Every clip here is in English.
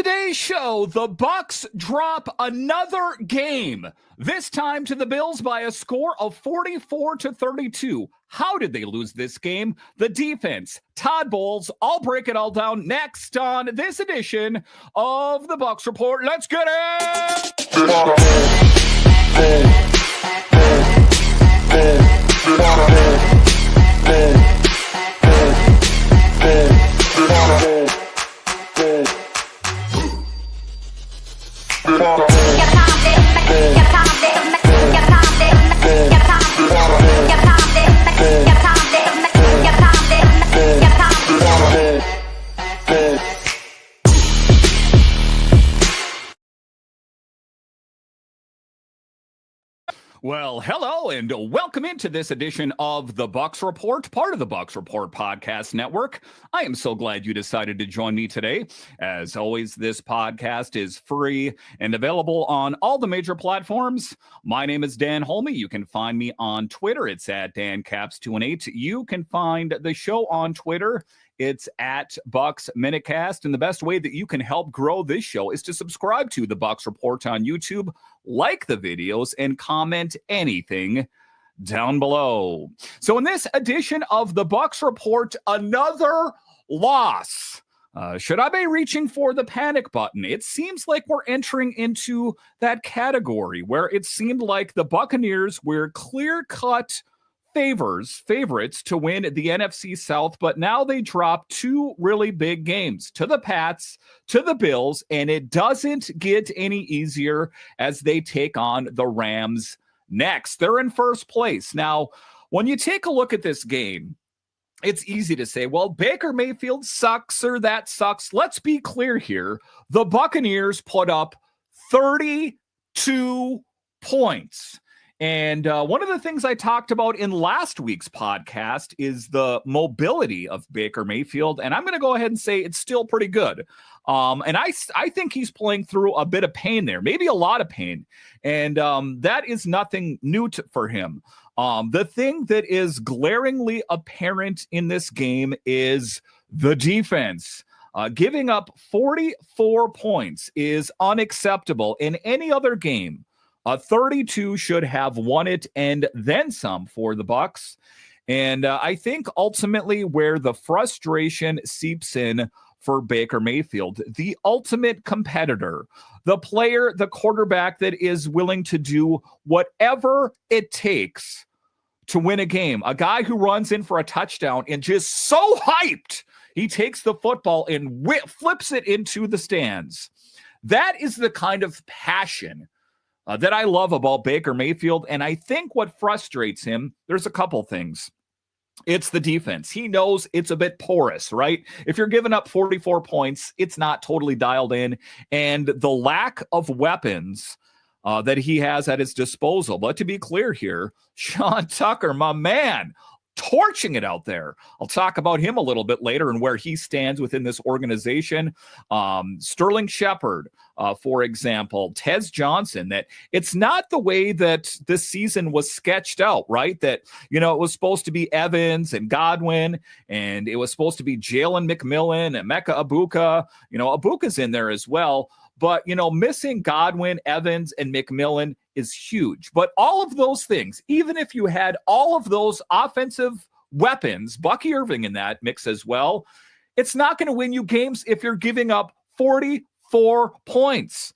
today's show, the Bucs drop another game, this time to the Bills by a score of 44-32. How did they lose this game? The defense, Todd Bowles. I'll break it all down next on this edition of the Bucs Report. Let's get Well, hello and welcome into this edition of the Bucs Report, part of the Bucs Report podcast network. I am so glad you decided to join me today. As always, this podcast is free and available on all the major platforms. My name is Dan Holme. You can find me on Twitter. It's at DanCaps218. You can find the show on Twitter. It's at Bucs Minutecast, and the best way that you can help grow this show is to subscribe to the Bucs Report on YouTube, like the videos, and comment anything down below. So in this edition of the Bucs Report, another loss. Should I be reaching for the panic button? It seems like we're entering into that category where it seemed like the Buccaneers were clear-cut favorites to win the NFC South, but now they drop two really big games to the Pats, to the Bills, and it doesn't get any easier as they take on the Rams next. They're in first place. Now, when you take a look at this game, it's easy to say, well, Baker Mayfield sucks or that sucks. Let's be clear here. The Buccaneers put up 32 points. And one of the things I talked about in last week's podcast is the mobility of Baker Mayfield. And I'm going to go ahead and say it's still pretty good. And I think he's playing through a bit of pain there, maybe a lot of pain. And that is nothing new for him. The thing that is glaringly apparent in this game is the defense. Giving up 44 points is unacceptable in any other game. 32 should have won it and then some for the Bucs. And I think ultimately where the frustration seeps in for Baker Mayfield, the ultimate competitor, the player, the quarterback that is willing to do whatever it takes to win a game, a guy who runs in for a touchdown and just so hyped, he takes the football and flips it into the stands. That is the kind of passion that I love about Baker Mayfield. And I think what frustrates him, there's a couple things. It's the defense. He knows it's a bit porous, right? If you're giving up 44 points, it's not totally dialed in. And the lack of weapons that he has at his disposal. But to be clear here, Sean Tucker, my man, torching it out there. I'll talk about him a little bit later and where he stands within this organization. Sterling Shepard, for example, Tez Johnson, that it's not the way that this season was sketched out, right? That, you know, it was supposed to be Evans and Godwin, and it was supposed to be Jalen McMillan and Emeka Egbuka. You know, Abuka's in there as well. But, you know, missing Godwin, Evans, and McMillan is huge. But all of those things, even if you had all of those offensive weapons, Bucky Irving in that mix as well, it's not going to win you games if you're giving up 44 points.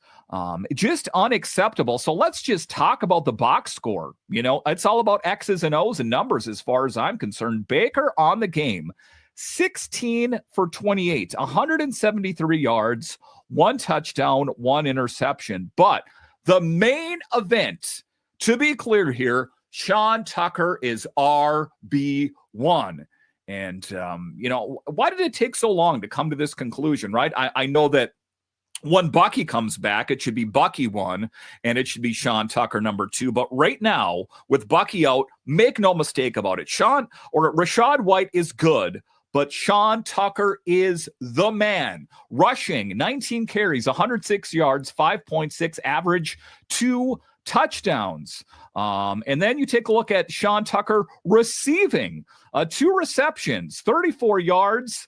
Just unacceptable. So let's just talk about the box score. You know, it's all about X's and O's and numbers as far as I'm concerned. Baker on the game, 16 for 28, 173 yards, 1 touchdown, 1 interception. But the main event, to be clear here, Sean Tucker is RB1. And, you know, why did it take so long to come to this conclusion, right? I know that when Bucky comes back, it should be Bucky 1, and it should be Sean Tucker number 2. But right now, with Bucky out, make no mistake about it. Rachaad White is good, but Sean Tucker is the man. Rushing, 19 carries, 106 yards, 5.6 average, 2 touchdowns. And then you take a look at Sean Tucker receiving 2 receptions, 34 yards,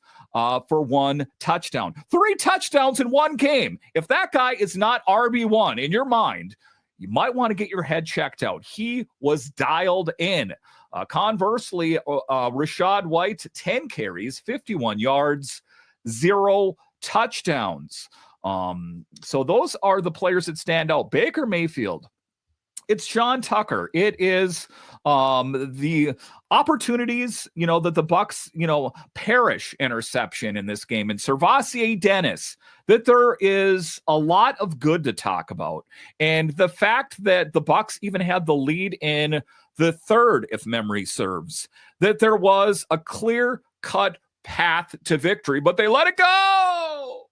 for 1 touchdown. 3 touchdowns in one game. If that guy is not RB1 in your mind, you might want to get your head checked out. He was dialed in. Conversely, Rachaad White, 10 carries, 51 yards, 0 touchdowns. So those are the players that stand out. Baker Mayfield, it's Sean Tucker. It is the opportunities, that the Bucs, Parrish interception in this game, and SirVocea Dennis, that there is a lot of good to talk about. And the fact that the Bucs even had the lead in the third, if memory serves, that there was a clear-cut path to victory, but they let it go.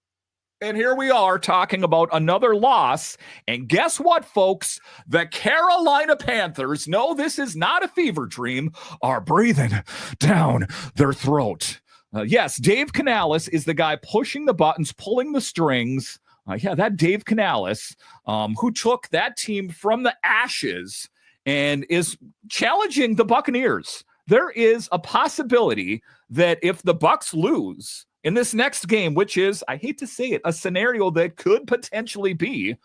And here we are talking about another loss. And guess what, folks? The Carolina Panthers, no, this is not a fever dream, are breathing down their throat. Yes, Dave Canales is the guy pushing the buttons, pulling the strings. That Dave Canales, who took that team from the ashes and is challenging the Buccaneers. There is a possibility that if the Bucs lose in this next game, which is, I hate to say it, a scenario that could potentially be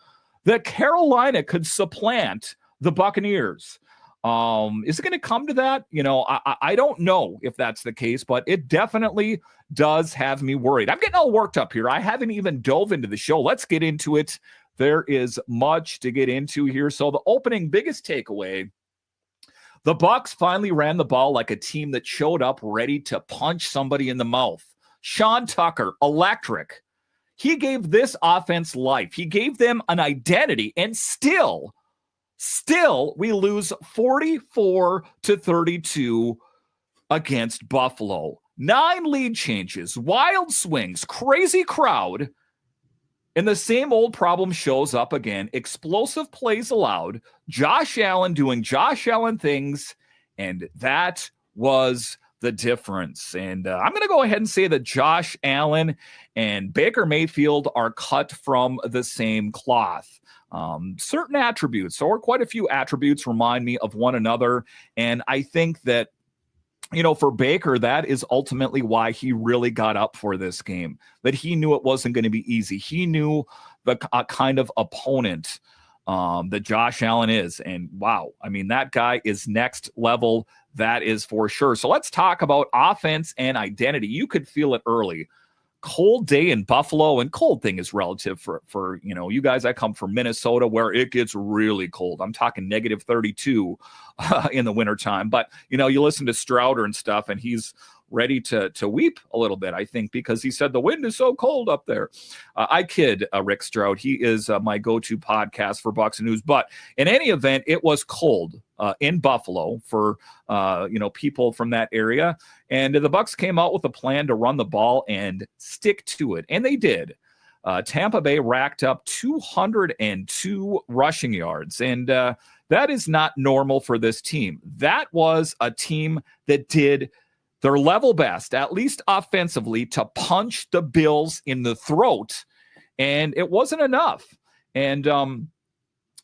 that Carolina could supplant the Buccaneers. Is it going to come to that? I don't know if that's the case, but it definitely does have me worried. I'm getting all worked up here. I haven't even dove into the show. Let's get into it. There is much to get into here. So the opening biggest takeaway, the Bucs finally ran the ball like a team that showed up ready to punch somebody in the mouth. Sean Tucker, electric. He gave this offense life. He gave them an identity, and still we lose 44-32 against Buffalo. 9 lead changes, wild swings, crazy crowd, and the same old problem shows up again. Explosive plays allowed, Josh Allen doing Josh Allen things, and that was the difference. And I'm going to go ahead and say that Josh Allen and Baker Mayfield are cut from the same cloth. Certain attributes, or quite a few attributes, remind me of one another. And I think that, for Baker, that is ultimately why he really got up for this game, that he knew it wasn't going to be easy. He knew the kind of opponent that Josh Allen is. And wow, that guy is next level. That is for sure. So let's talk about offense and identity. You could feel it early. Cold day in Buffalo, and cold thing is relative for you guys. I come from Minnesota where it gets really cold. I'm talking negative 32 in the wintertime. But, you listen to Strouder and stuff, and he's ready to weep a little bit, I think, because he said the wind is so cold up there. I kid Rick Stroud. He is my go-to podcast for Bucs News. But in any event, it was cold in Buffalo for people from that area. And the Bucs came out with a plan to run the ball and stick to it. And they did. Tampa Bay racked up 202 rushing yards. And that is not normal for this team. That was a team that did their level best, at least offensively, to punch the Bills in the throat. And it wasn't enough. And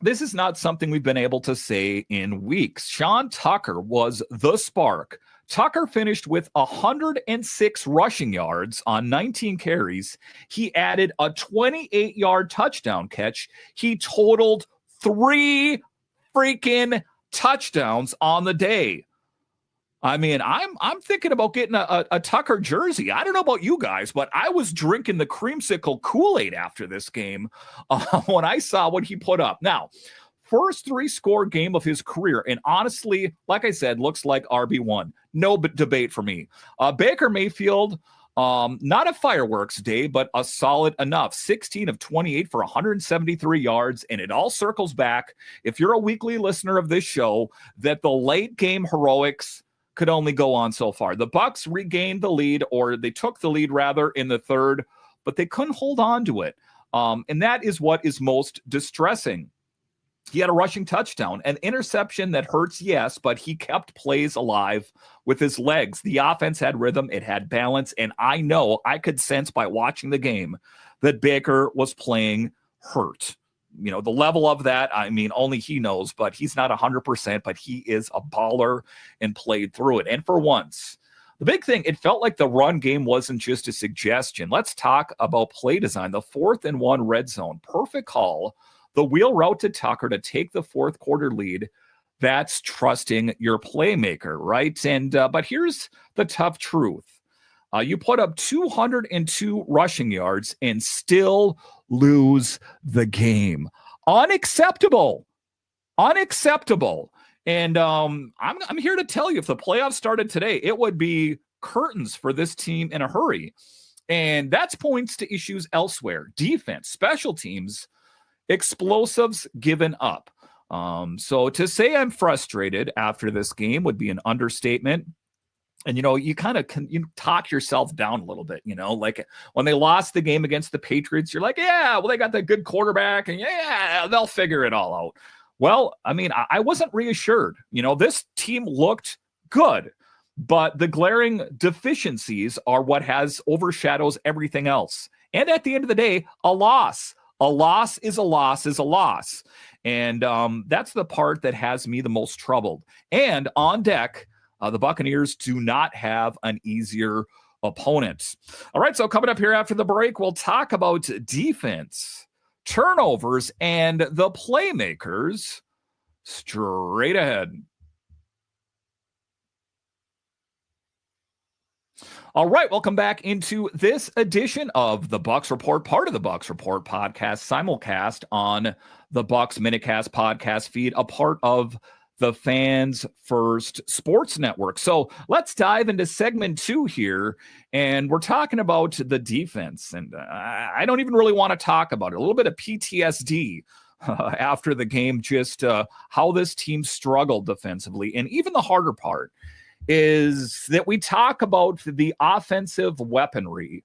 this is not something we've been able to say in weeks. Sean Tucker was the spark. Tucker finished with 106 rushing yards on 19 carries. He added a 28-yard touchdown catch. He totaled 3 freaking touchdowns on the day. I'm thinking about getting a Tucker jersey. I don't know about you guys, but I was drinking the creamsicle Kool-Aid after this game when I saw what he put up. Now, first 3-score game of his career, and honestly, like I said, looks like RB1. No debate for me. Baker Mayfield, not a fireworks day, but a solid enough. 16 of 28 for 173 yards, and it all circles back, if you're a weekly listener of this show, that the late game heroics could only go on so far. The Bucs regained the lead, or they took the lead rather, in the third, but they couldn't hold on to it. And that is what is most distressing. He had a rushing touchdown, an interception that hurts, yes, but he kept plays alive with his legs. The offense had rhythm, it had balance, and I could sense by watching the game that Baker was playing hurt. The level of that, only he knows, but he's not 100%, but he is a baller and played through it. And for once, The big thing, it felt like the run game wasn't just a suggestion. Let's talk about play design. The 4th-and-1 red zone, perfect call. The wheel route to Tucker to take the fourth quarter lead. That's trusting your playmaker, right? And but here's the tough truth. You put up 202 rushing yards and still lose the game. Unacceptable. And I'm here to tell you, if the playoffs started today, it would be curtains for this team in a hurry. And that's points to issues elsewhere. Defense, special teams, explosives given up. So to say I'm frustrated after this game would be an understatement. And, you kind of you talk yourself down a little bit, like when they lost the game against the Patriots, you're like, yeah, well, they got the good quarterback and yeah, they'll figure it all out. Well, I mean, I wasn't reassured. This team looked good, but the glaring deficiencies are what overshadows everything else. And at the end of the day, a loss. A loss is a loss is a loss. And that's the part that has me the most troubled. And on deck, the Buccaneers do not have an easier opponent. All right, so coming up here after the break, we'll talk about defense, turnovers, and the playmakers straight ahead. All right, welcome back into this edition of the Bucs Report, part of the Bucs Report podcast, simulcast on the Bucs Minicast podcast feed, a part of the Fans First Sports Network. So let's dive into segment 2 here, and we're talking about the defense. And I don't even really want to talk about it. A little bit of PTSD after the game, just how this team struggled defensively. And even the harder part is that we talk about the offensive weaponry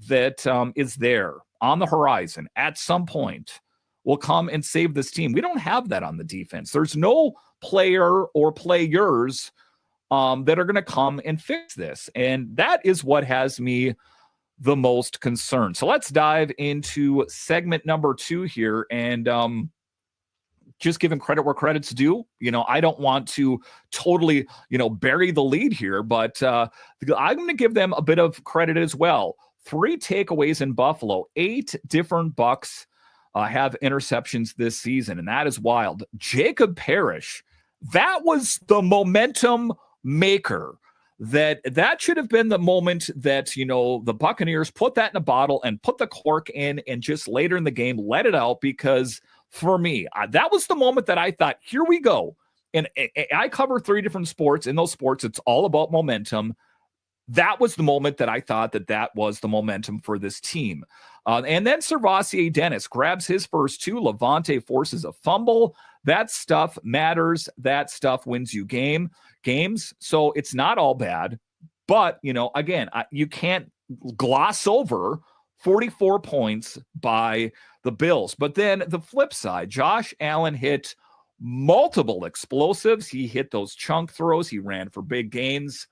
that is there on the horizon at some point will come and save this team. We don't have that on the defense. There's no player or players that are going to come and fix this. And that is what has me the most concerned. So let's dive into segment number 2 here. And just giving credit where credit's due. I don't want to totally, bury the lead here, but I'm going to give them a bit of credit as well. 3 takeaways in Buffalo, 8 different Bucs have interceptions this season, and that is wild. Jacob Parrish, that was the momentum maker. That should have been the moment that, the Buccaneers put that in a bottle and put the cork in and just later in the game let it out, because for me, that was the moment that I thought, here we go. And I cover 3 different sports. In those sports, it's all about momentum. That was the moment that I thought that was the momentum for this team. And then SirVocea Dennis grabs his first 2. Levante forces a fumble. That stuff matters. That stuff wins you games. So it's not all bad. But, again, you can't gloss over 44 points by the Bills. But then the flip side, Josh Allen hit multiple explosives. He hit those chunk throws. He ran for big gains.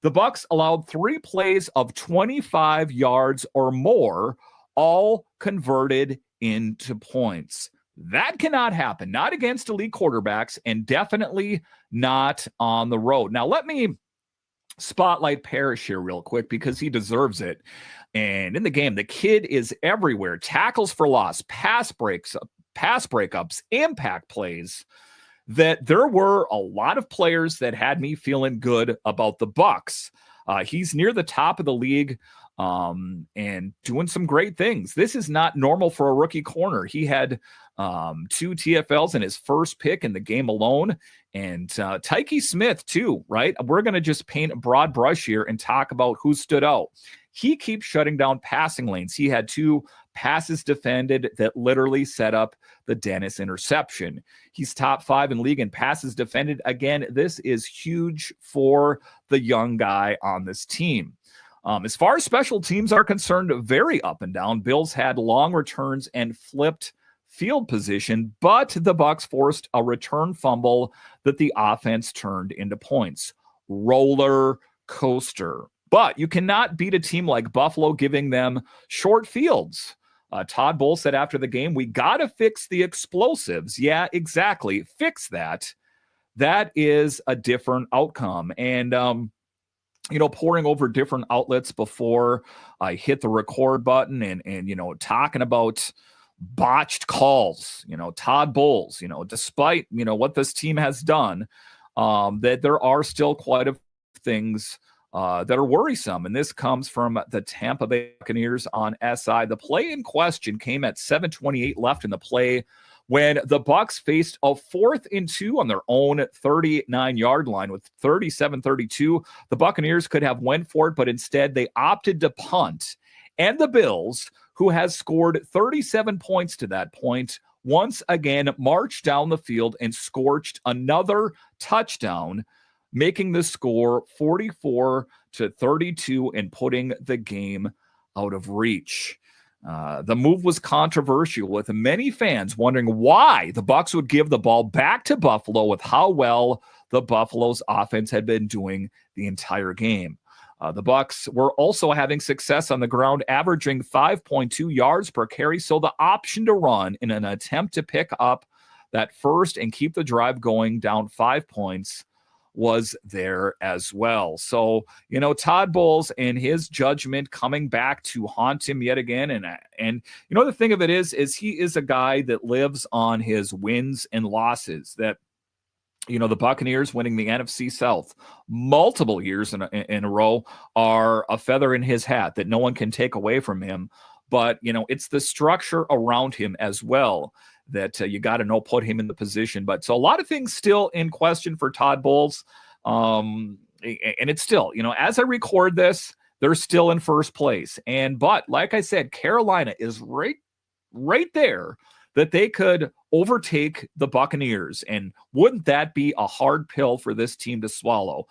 The Bucs allowed 3 plays of 25 yards or more, all converted into points. That cannot happen, not against elite quarterbacks, and definitely not on the road. Now, let me spotlight Parrish here real quick, because he deserves it. And in the game, the kid is everywhere. Tackles for loss, pass breakups, impact plays. That there were a lot of players that had me feeling good about the Bucs. He's near the top of the league and doing some great things. This is not normal for a rookie corner. He had 2 TFLs in his first pick in the game alone. And Tykee Smith too, right? We're going to just paint a broad brush here and talk about who stood out. He keeps shutting down passing lanes. He had 2 passes defended that literally set up the Dennis interception. He's top 5 in league in passes defended. Again, this is huge for the young guy on this team. As far as special teams are concerned, very up and down. Bills had long returns and flipped field position, but the Bucs forced a return fumble that the offense turned into points. Roller coaster. But you cannot beat a team like Buffalo giving them short fields. Todd Bowles said after the game, we got to fix the explosives. Yeah, exactly. Fix that. That is a different outcome. And poring over different outlets before I hit the record button and talking about botched calls, Todd Bowles, despite, what this team has done, that there are still quite a few things that are worrisome. And this comes from the Tampa Bay Buccaneers on SI. The play in question came at 7:28 left in the play when the Bucs faced a 4th and 2 on their own 39-yard line with 37-32. The Buccaneers could have went for it, but instead they opted to punt. And the Bills, who has scored 37 points to that point, once again marched down the field and scorched another touchdown, making the score 44-32 and putting the game out of reach. The move was controversial, with many fans wondering why the Bucs would give the ball back to Buffalo with how well the Buffalo's offense had been doing the entire game. The Bucs were also having success on the ground, averaging 5.2 yards per carry, so the option to run in an attempt to pick up that first and keep the drive going down 5 points was there as well. So, Todd Bowles and his judgment coming back to haunt him yet again. And the thing of it is he is a guy that lives on his wins and losses. That, the Buccaneers winning the NFC South multiple years in a row are a feather in his hat that no one can take away from him. But, it's the structure around him as well that you got to put him in the position. But so a lot of things still in question for Todd Bowles. And it's still, as I record this, they're still in first place. But like I said, Carolina is right there that they could overtake the Buccaneers. And wouldn't that be a hard pill for this team to swallow?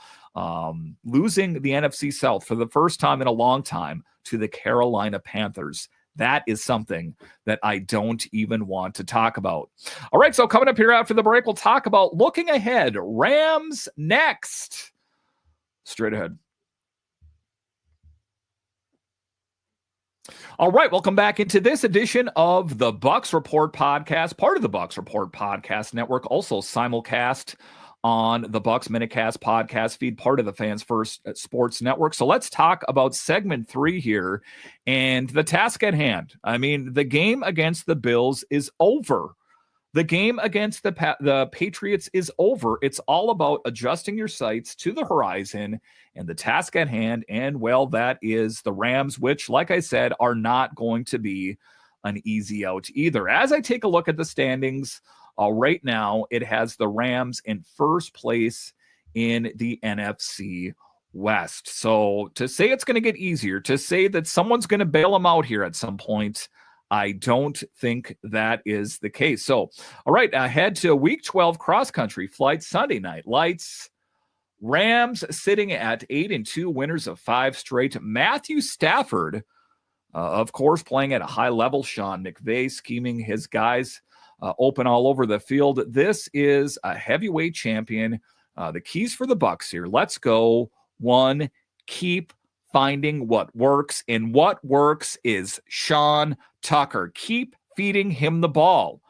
Losing the NFC South for the first time in a long time to the Carolina Panthers. That is something that I don't even want to talk about. All right, so coming up here after the break, we'll talk about looking ahead. Rams next. Straight ahead. All right, welcome back into this edition of the Bucs Report podcast, part of the Bucs Report podcast network, also simulcast on the Bucs Minicast podcast feed, part of the Fans First Sports Network. So let's talk about segment 3 here and the task at hand. I mean, the game against the Bills is over. The game against the Patriots is over. It's all about adjusting your sights to the horizon and the task at hand. And, well, that is the Rams, which, like I said, are not going to be an easy out either. As I take a look at the standings, right now, it has the Rams in first place in the NFC West. So to say it's going to get easier, to say that someone's going to bail them out here at some point, I don't think that is the case. So, all right, ahead to Week 12 cross-country flight Sunday night. Lights, Rams sitting at 8-2, winners of 5 straight. Matthew Stafford, of course, playing at a high level. Sean McVay scheming his guys open all over the field. This is a heavyweight champion. The keys for the Bucs here. Let's go. 1, keep finding what works, and what works is Sean Tucker. Keep feeding him the ball.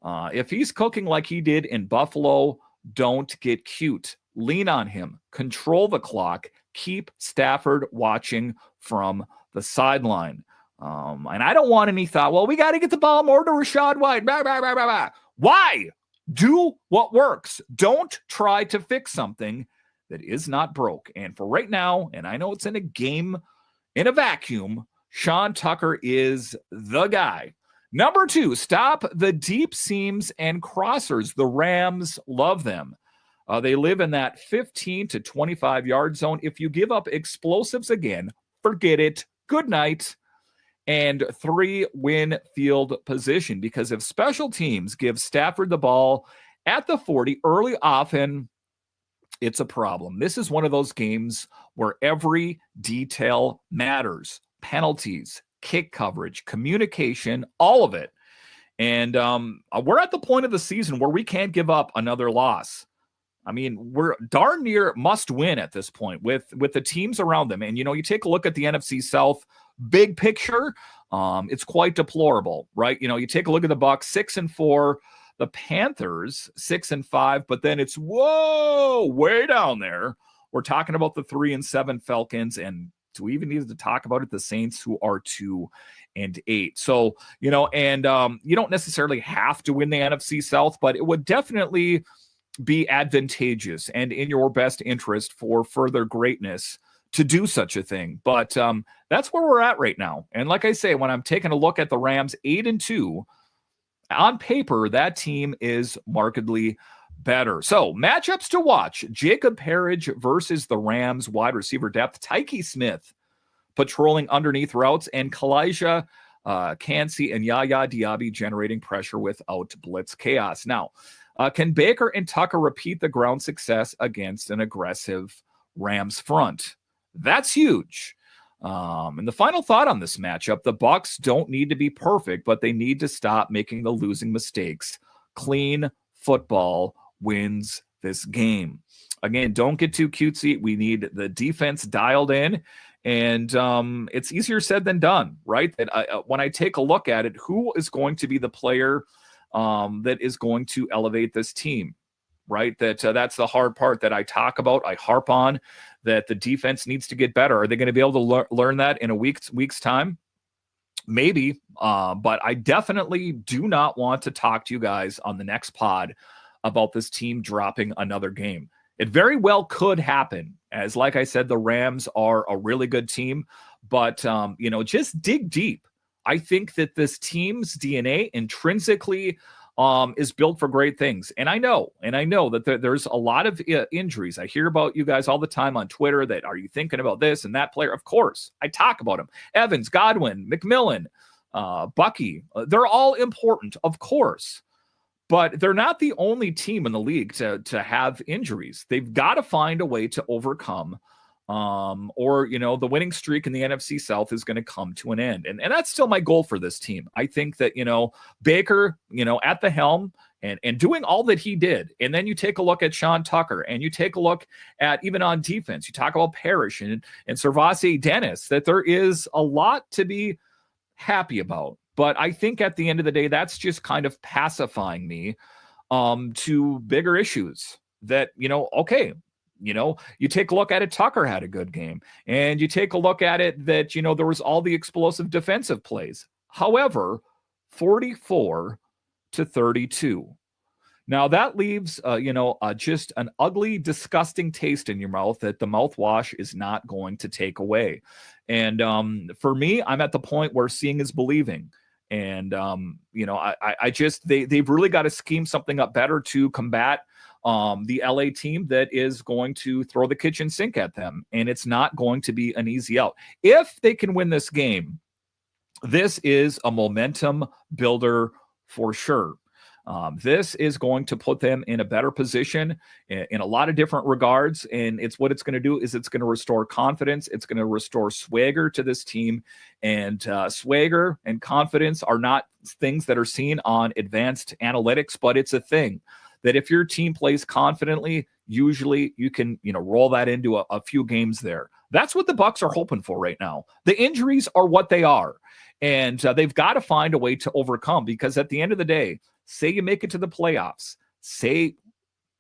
If he's cooking like he did in Buffalo, don't get cute. Lean on him. Control the clock. Keep Stafford watching from the sideline. And I don't want any thought, well, we got to get the ball more to Rashad White. Blah, blah, blah, blah, blah. Why? Do what works. Don't try to fix something that is not broke. And for right now, and I know it's in a game in a vacuum, Sean Tucker is the guy. Number 2, stop the deep seams and crossers. The Rams love them. They live in that 15 to 25 yard zone. If you give up explosives again, forget it. Good night. And 3, win field position. Because if special teams give Stafford the ball at the 40 early, often it's a problem. This is one of those games where every detail matters. Penalties, kick coverage, communication, all of it. And we're at the point of the season where we can't give up another loss. I mean, we're darn near must win at this point with the teams around them. And, you take a look at the NFC South big picture. It's quite deplorable, right? You take a look at the Bucs, 6-4, the Panthers 6-5, but then it's way down there We're talking about the 3-7 Falcons, and do we even need to talk about it? The Saints, who are 2-8. So, you know, and you don't necessarily have to win the NFC South, but it would definitely be advantageous and in your best interest for further greatness to do such a thing. But that's where we're at right now. And like I say, when I'm taking a look at the Rams 8-2, on paper, that team is markedly better. So matchups to watch: Jacob Parrish versus the Rams wide receiver depth, Tykee Smith patrolling underneath routes, and Kalijah Cansey and Yaya Diaby generating pressure without blitz chaos. Now, can Baker and Tucker repeat the ground success against an aggressive Rams front? That's huge. And the final thought on this matchup: the Bucs don't need to be perfect, but they need to stop making the losing mistakes. Clean football wins this game. Again, don't get too cutesy. We need the defense dialed in, and it's easier said than done, right? That when I take a look at it, who is going to be the player that is going to elevate this team, right? That's the hard part that I talk about. I harp on that the defense needs to get better. Are they going to be able to learn that in a week's time? Maybe, but I definitely do not want to talk to you guys on the next pod about this team dropping another game. It very well could happen, as like I said, the Rams are a really good team, but you know, just dig deep. I think that this team's DNA intrinsically is built for great things. And I know that there's a lot of injuries. I hear about you guys all the time on Twitter that, are you thinking about this and that player? Of course, I talk about them. Evans, Godwin, McMillan, Bucky, they're all important, of course. But they're not the only team in the league to have injuries. They've got to find a way to overcome, or, you know, the winning streak in the NFC South is going to come to an end. And that's still my goal for this team. I think that, you know, Baker, you know, at the helm and doing all that he did. And then you take a look at Sean Tucker, and you take a look at, even on defense, you talk about Parrish and SirVocea Dennis, that there is a lot to be happy about. But I think at the end of the day, that's just kind of pacifying me to bigger issues that, you know, okay, you know, you take a look at it, Tucker had a good game, and you take a look at it that, you know, there was all the explosive defensive plays. However, 44-32. Now that leaves, you know, just an ugly, disgusting taste in your mouth that the mouthwash is not going to take away. And for me, I'm at the point where seeing is believing. And, you know, I just, they've really got to scheme something up better to combat the LA team that is going to throw the kitchen sink at them. And it's not going to be an easy out. If they can win this game, this is a momentum builder for sure. This is going to put them in a better position in a lot of different regards. And it's what it's going to do is it's going to restore confidence. It's going to restore swagger to this team. And swagger and confidence are not things that are seen on advanced analytics, but it's a thing that if your team plays confidently, usually you can, you know, roll that into a few games there. That's what the Bucs are hoping for right now. The injuries are what they are. And they've got to find a way to overcome, because at the end of the day, say you make it to the playoffs, say,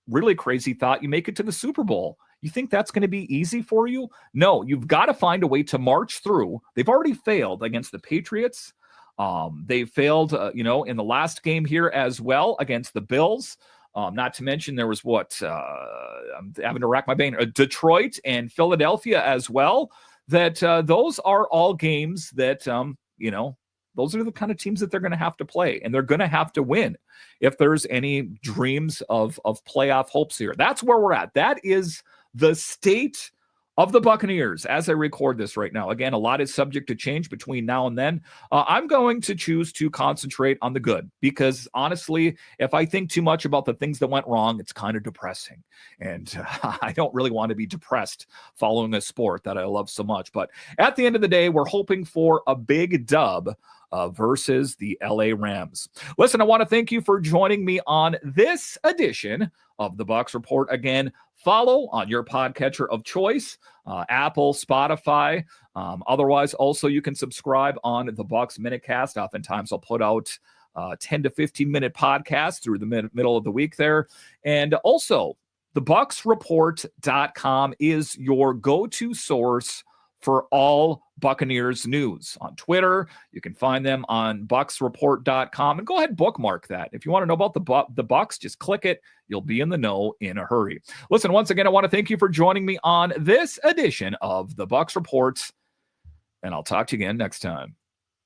really crazy thought, you make it to the Super Bowl. You think that's going to be easy for you? No, you've got to find a way to march through. They've already failed against the Patriots. They failed, you know, in the last game here as well against the Bills. Not to mention there was I'm having to rack my brain, Detroit and Philadelphia as well. That those are all games that, you know, those are the kind of teams that they're going to have to play, and they're going to have to win if there's any dreams of playoff hopes here. That's where we're at. That is the state of the Buccaneers as I record this right now. Again, a lot is subject to change between now and then. I'm going to choose to concentrate on the good, because honestly, if I think too much about the things that went wrong, it's kind of depressing. And I don't really want to be depressed following a sport that I love so much. But at the end of the day, we're hoping for a big dub versus the LA Rams. Listen, I want to thank you for joining me on this edition of the Bucs Report. Again, follow on your podcatcher of choice, Apple, Spotify. Otherwise, also you can subscribe on the Bucs Minutecast. Oftentimes I'll put out 10 to 15 minute podcasts through the middle of the week there. And also, thebucsreport.com is your go-to source for all Buccaneers news. On Twitter, you can find them on bucsreport.com, and go ahead and bookmark that. If you want to know about the Bucs, just click it. You'll be in the know in a hurry. Listen, once again, I want to thank you for joining me on this edition of the Bucs Report, and I'll talk to you again next time.